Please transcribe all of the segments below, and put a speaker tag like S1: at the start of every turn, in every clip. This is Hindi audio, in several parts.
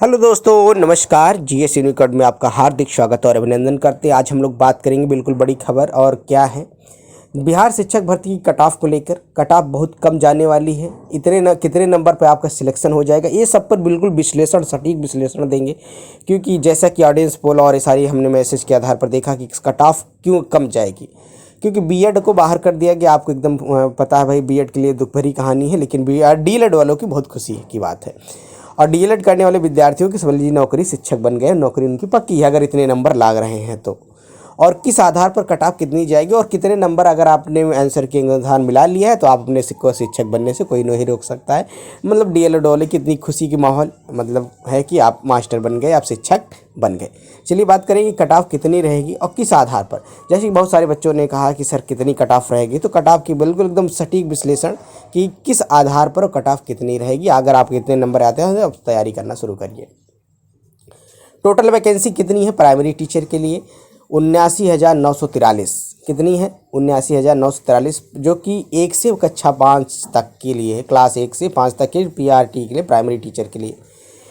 S1: हेलो दोस्तों, नमस्कार। जीएस यूनिकॉड में आपका हार्दिक स्वागत और अभिनंदन करते हैं। आज हम लोग बात करेंगे बिल्कुल बड़ी खबर। और क्या है, बिहार शिक्षक भर्ती की कट ऑफ को लेकर। कट ऑफ बहुत कम जाने वाली है। कितने नंबर पर आपका सिलेक्शन हो जाएगा, ये सब पर बिल्कुल विश्लेषण, सटीक विश्लेषण देंगे। क्योंकि जैसा कि ऑडियंस पोल और ये सारी हमने मैसेज के आधार पर देखा कि कट ऑफ क्यों कम जाएगी, क्योंकि बीएड को बाहर कर दिया गया। आपको एकदम पता है भाई, बीएड के लिए दुख भरी कहानी है, लेकिन डीएलएड वालों की बहुत खुशी की बात है। और डीएलएड करने वाले विद्यार्थियों की समझ लीजिए नौकरी, शिक्षक बन गए, नौकरी उनकी पक्की है अगर इतने नंबर लाग रहे हैं तो। और किस आधार पर कट ऑफ कितनी जाएगी और कितने नंबर अगर आपने आंसर के अनुसार मिला लिया है तो आप अपने को शिक्षक बनने से कोई नहीं रोक सकता है। मतलब डीएलएड वाले की इतनी खुशी की माहौल मतलब है कि आप मास्टर बन गए, आप शिक्षक बन गए। चलिए बात करेंगे कट ऑफ कितनी रहेगी और किस आधार पर। जैसे कि बहुत सारे बच्चों ने कहा कि सर कितनी कट ऑफ रहेगी, तो कट ऑफ की बिल्कुल एकदम सटीक विश्लेषण कि किस आधार पर कट ऑफ कितनी रहेगी। अगर आप कितने नंबर आते हैं तो तैयारी करना शुरू करिए। टोटल वैकेंसी कितनी है प्राइमरी टीचर के लिए? 79,943। कितनी है? 79,943, जो कि 1 से कक्षा 5 तक के लिए है। क्लास 1 से 5 तक के पीआरटी के लिए, प्राइमरी टीचर के लिए।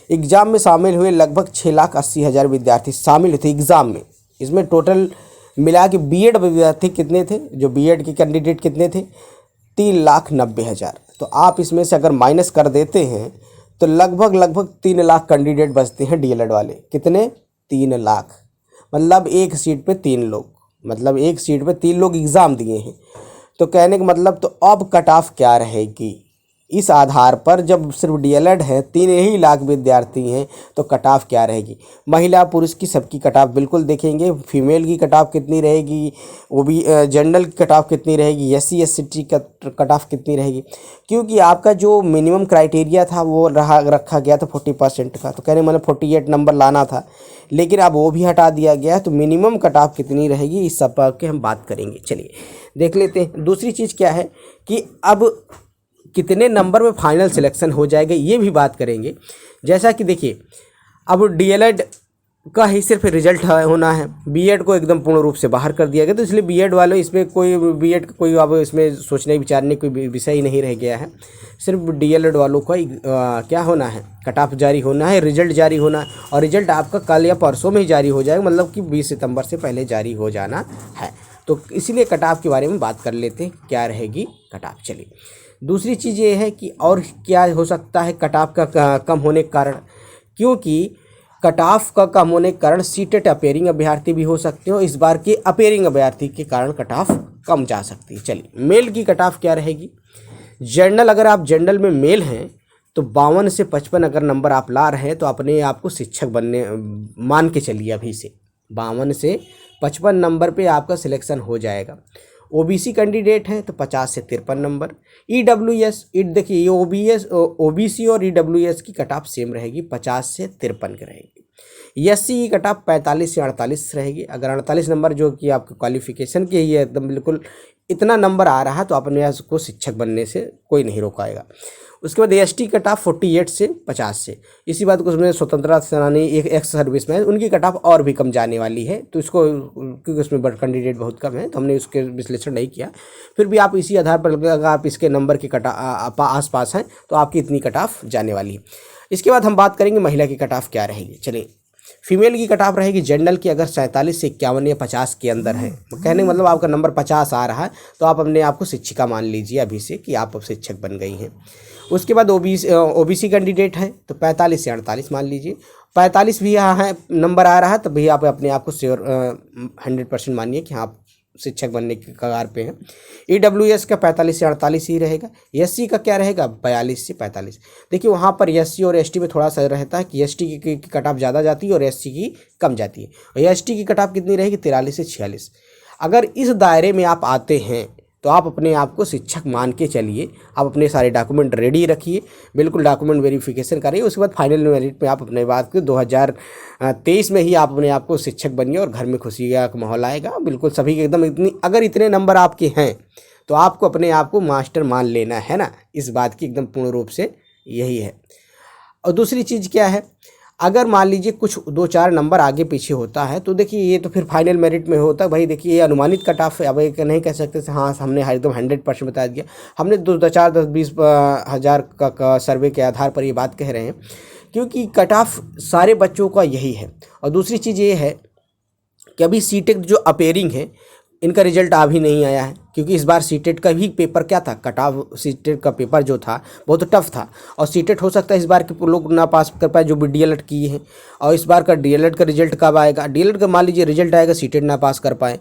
S1: एग्ज़ाम में शामिल हुए लगभग 6,80,000 विद्यार्थी शामिल थे एग्ज़ाम में। इसमें टोटल मिला के बीएड विद्यार्थी कितने थे, जो बीएड के कैंडिडेट कितने थे? 3,90,000। तो आप इसमें से अगर माइनस कर देते हैं तो लगभग 3 लाख कैंडिडेट बचते हैं डीएलएड वाले। कितने? 3 लाख। मतलब एक सीट पे 3 लोग, मतलब एक सीट पे 3 लोग एग्ज़ाम दिए हैं। तो कहने का मतलब, तो अब कट ऑफ क्या रहेगी इस आधार पर? जब सिर्फ डीएलएड है, 3 ही लाख विद्यार्थी हैं, तो कट ऑफ क्या रहेगी? महिला पुरुष की सबकी कट ऑफ बिल्कुल देखेंगे। फीमेल की कट ऑफ कितनी रहेगी, वो भी जनरल की कट ऑफ कितनी रहेगी, SC ST का कट ऑफ कितनी रहेगी। क्योंकि आपका जो मिनिमम क्राइटेरिया था वो रखा गया था 40% का, तो कहने मतलब 48 नंबर लाना था, लेकिन अब वो भी हटा दिया गया है। तो मिनिमम कट ऑफ कितनी रहेगी, इस सब पर के हम बात करेंगे। चलिए देख लेते हैं। दूसरी चीज़ क्या है कि अब कितने नंबर में फाइनल सिलेक्शन हो जाएगा, ये भी बात करेंगे। जैसा कि देखिए, अब डीएलएड का ही सिर्फ रिजल्ट होना है, बीएड को एकदम पूर्ण रूप से बाहर कर दिया गया। तो इसलिए बीएड वाले इसमें कोई बीएड का कोई अब इसमें सोचने विचारने कोई विषय ही नहीं रह गया है। सिर्फ डीएलएड वालों का क्या होना है, कट ऑफ जारी होना है, रिजल्ट जारी होना है। और रिजल्ट आपका कल या परसों में ही जारी हो जाएगा, मतलब कि 20 सितंबर से पहले जारी हो जाना है। तो इसीलिए कट ऑफ के बारे में बात कर लेते हैं, क्या रहेगी कट ऑफ। चलिए दूसरी चीज़ ये है कि और क्या हो सकता है कट ऑफ का कम होने के कारण। क्योंकि कट ऑफ का कम होने के कारण सीटेट अपेयरिंग अभ्यर्थी भी हो सकते हो। इस बार के अपेयरिंग अभ्यर्थी के कारण कट ऑफ कम जा सकती है। चलिए मेल की कट ऑफ क्या रहेगी? जनरल, अगर आप जनरल में मेल हैं तो 52 से 55 अगर नंबर आप ला रहे हैं तो अपने आप को शिक्षक बनने मान के चलिए। अभी से 52 से 55 नंबर पे आपका सिलेक्शन हो जाएगा। ओबीसी कैंडिडेट हैं तो 50 से 53 नंबर। ईडब्ल्यूएस, देखिए ये ओबीसी और ईडब्ल्यूएस की कट ऑफ सेम रहेगी, 50 से 53 की रहेगी। एससी की कट ऑफ 45 से 48 रहेगी। अगर 48 नंबर जो कि आपके क्वालिफिकेशन के ही है, एकदम बिल्कुल इतना नंबर आ रहा है तो अपने आप को शिक्षक बनने से कोई नहीं रोकाएगा। उसके बाद एसटी कट ऑफ 48 से 50 से। इसी बात को उसमें स्वतंत्रता सेनानी, एक एक्स सर्विस में, उनकी कट ऑफ और भी कम जाने वाली है। तो इसको, क्योंकि उसमें बड़ कैंडिडेट बहुत कम है तो हमने उसके विश्लेषण नहीं किया। फिर भी आप इसी आधार पर अगर आप इसके नंबर के आस पास हैं तो आपकी इतनी कट ऑफ जाने वाली है। इसके बाद हम बात करेंगे महिला की कट ऑफ क्या रहेगी। चलिए फीमेल की कट ऑफ रहेगी जनरल की, अगर 47 से 51 या 50 के अंदर है, कहने का मतलब आपका नंबर 50 आ रहा है तो आप अपने आप को शिक्षिका मान लीजिए अभी से कि आप अब शिक्षक बन गई हैं। उसके बाद ओबीसी कैंडिडेट है तो 45 से 48 मान लीजिए। 45 भी यहाँ है नंबर आ रहा है तो भी आप अपने आप को श्योर 100% मानिए कि हाँ आप शिक्षक बनने के कगार पे हैं। ईडब्ल्यूएस का 45 से 48 ही रहेगा। एससी का क्या रहेगा? 42 से 45। देखिए वहाँ पर एससी और एसटी में थोड़ा सा रहता है कि एसटी की कट ऑफ ज़्यादा जाती है और एससी की कम जाती है। और एसटी की कट ऑफ कितनी रहेगी? 43 से 46। अगर इस दायरे में आप आते हैं तो आप अपने आप को शिक्षक मान के चलिए। आप अपने सारे डॉक्यूमेंट रेडी रखिए, बिल्कुल डॉक्यूमेंट वेरिफिकेशन करिए। उसके बाद फाइनल मेरिट में आप अपने बात को 2023 में ही आप अपने आप को शिक्षक बनिए और घर में खुशी का माहौल आएगा। बिल्कुल सभी के एकदम अगर इतने नंबर आपके हैं तो आपको अपने आप को मास्टर मान लेना है ना, इस बात की एकदम पूर्ण रूप से यही है। और दूसरी चीज़ क्या है, अगर मान लीजिए कुछ 2-4 नंबर आगे पीछे होता है तो देखिए ये तो फिर फाइनल मेरिट में होता है भाई। देखिए ये अनुमानित कट ऑफ है, अब एक नहीं कह सकते हाँ हमने एकदम 100% बता दिया। हमने 2-4 10-20 हज़ार का सर्वे के आधार पर ये बात कह रहे हैं क्योंकि कट ऑफ सारे बच्चों का यही है। और दूसरी चीज़ ये है कि अभी सीटेट जो अपेयरिंग है इनका रिजल्ट अभी नहीं आया है, क्योंकि इस बार सीटेट का भी पेपर क्या था, कट ऑफ सीटेट का पेपर जो था बहुत टफ था। और सीटेट हो सकता है इस बार के लोग ना पास कर पाए जो भी डीएलएड किए हैं। और इस बार का डीएलएड का रिजल्ट कब आएगा, डीएलएड का मान लीजिए रिजल्ट आएगा, सीटेट ना पास कर पाए,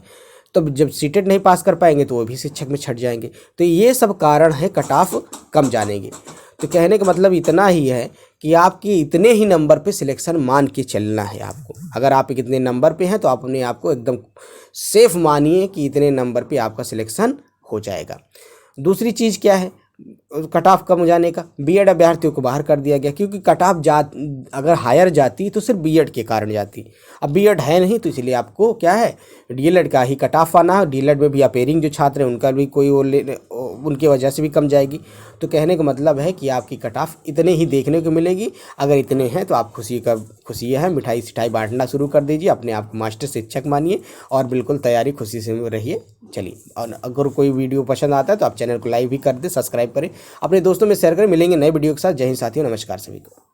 S1: तो जब सीटेट नहीं पास कर पाएंगे तो वो भी शिक्षक में छट जाएंगे। तो ये सब कारण है कट ऑफ कम जाने के। तो कहने का मतलब इतना ही है कि आपकी इतने ही नंबर पे सिलेक्शन मान के चलना है आपको। अगर आप इतने नंबर पे हैं तो आप अपने आप को एकदम सेफ मानिए कि इतने नंबर पे आपका सिलेक्शन हो जाएगा। दूसरी चीज़ क्या है कट ऑफ कम हो जाने का, बीएड अभ्यर्थियों को बाहर कर दिया गया, क्योंकि कट ऑफ अगर हायर जाती तो सिर्फ बीएड के कारण जाती। अब बीएड है नहीं तो इसलिए आपको क्या है डीएलएड का ही कट ऑफ आना है। डीएलएड में भी अपेयरिंग जो छात्र हैं उनका भी कोई उनकी वजह से भी कम जाएगी। तो कहने का मतलब है कि आपकी कट ऑफ इतने ही देखने को मिलेगी। अगर इतने हैं तो आप खुशी है, मिठाई सिठाई बांटना शुरू कर दीजिए, अपने आप को मास्टर शिक्षक मानिए और बिल्कुल तैयारी खुशी से रहिए। चलिए, और अगर कोई वीडियो पसंद आता है तो आप चैनल को लाइक भी कर दें, सब्सक्राइब करें, अपने दोस्तों में शेयर करें। मिलेंगे नए वीडियो के साथ। जय हिंद साथियों, नमस्कार सभी को।